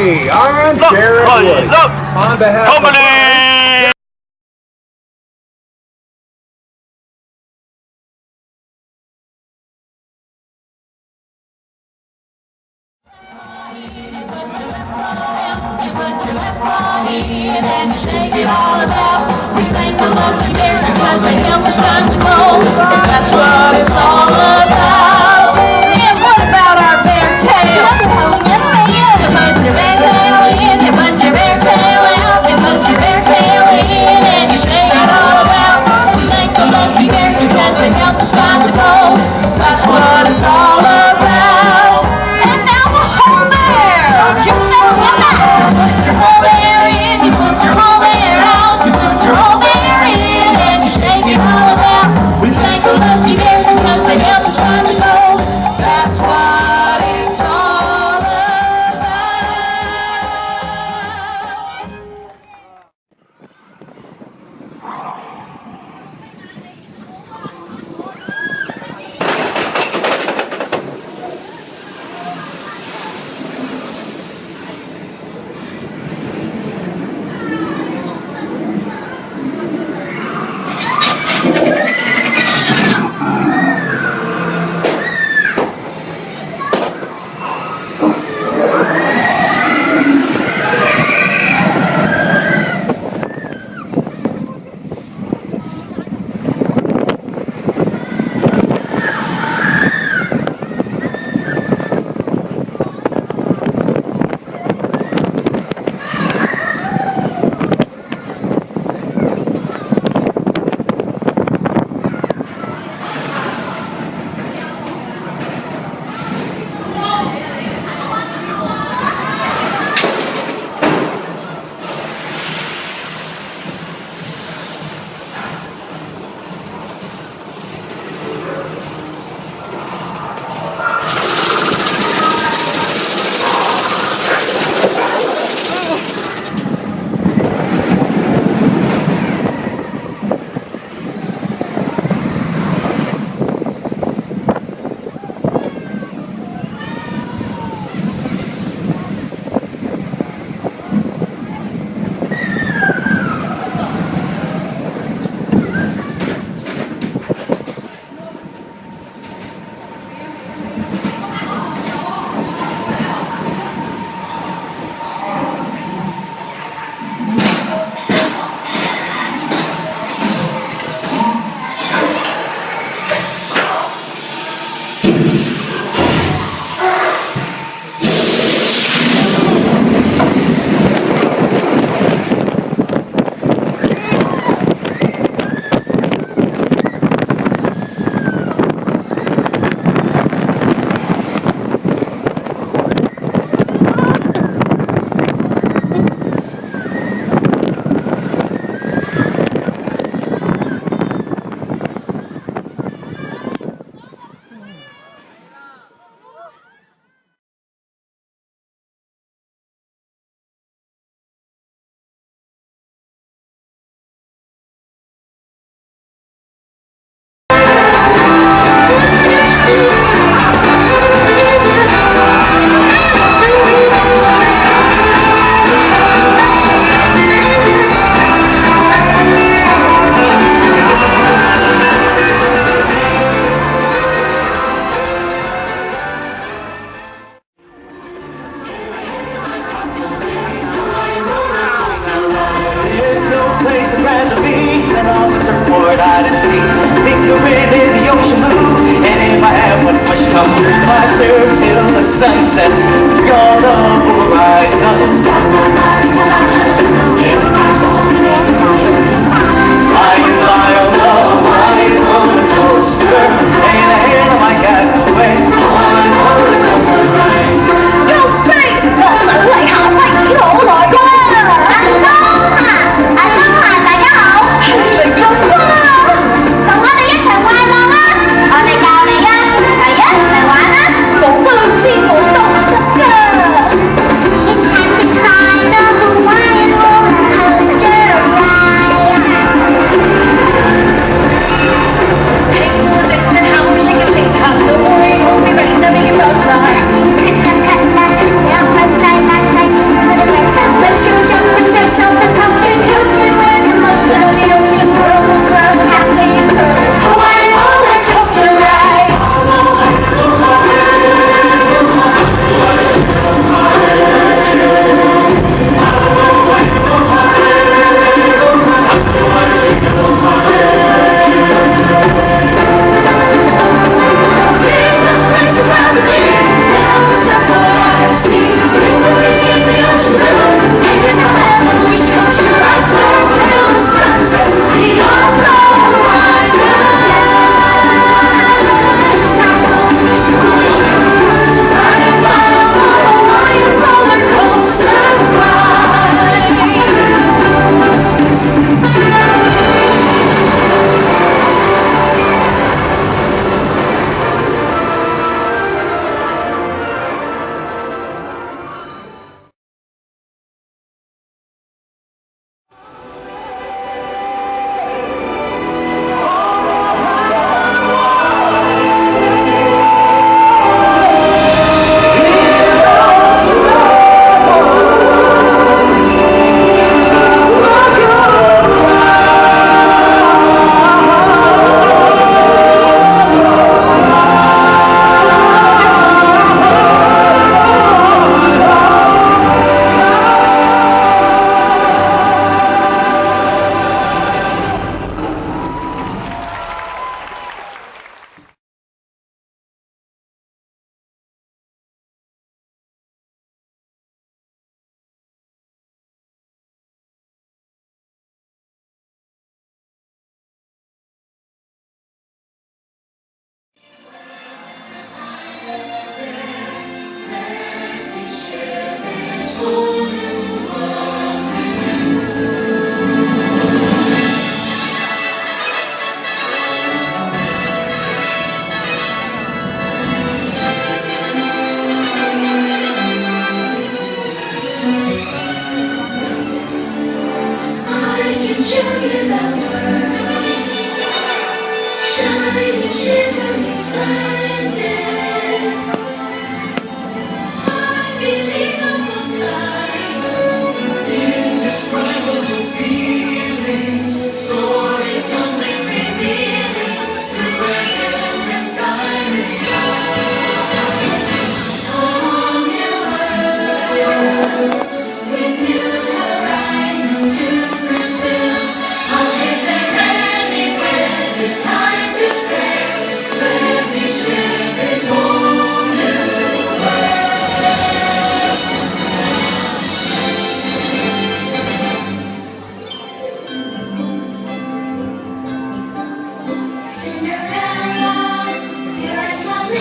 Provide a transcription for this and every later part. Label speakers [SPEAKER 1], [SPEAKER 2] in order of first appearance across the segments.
[SPEAKER 1] Hey, I'm Sheriff Woody. On behalf
[SPEAKER 2] Company!
[SPEAKER 3] And then shake it all about. We thank the lucky bears because they help us find the gold. That's what it's all about. And what about our bear tail? You put your bear tail in, you put your bear tail out, you put your bear tail in, and you shake it all about. We thank the lucky bears because they help us find the gold. That's what it's all about. And now the whole bear. Don't you say get that? Put your whole bear in, you put your whole bear out, you put your whole bear in, and you shake it all about. We thank the lucky bears because they help us find the gold. That's what it's all about.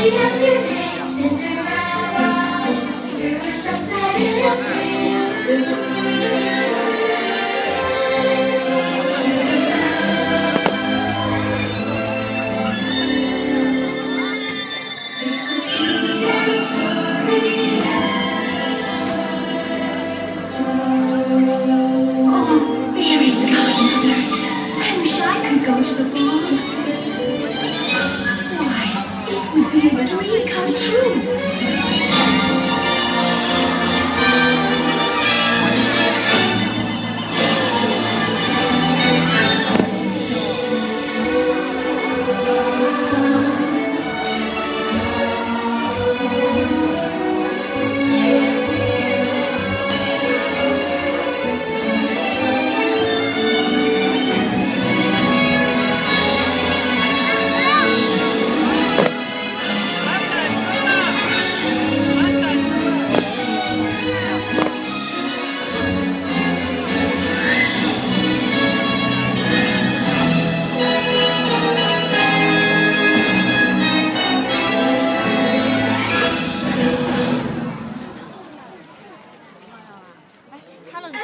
[SPEAKER 3] Happy as your name, Cinderella. You're a sunset in a field. It's the sweetest story ever. Oh, fairy godmother, I wish I could go to the ball. Why, it would be a dream come true.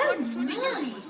[SPEAKER 3] Oh, my.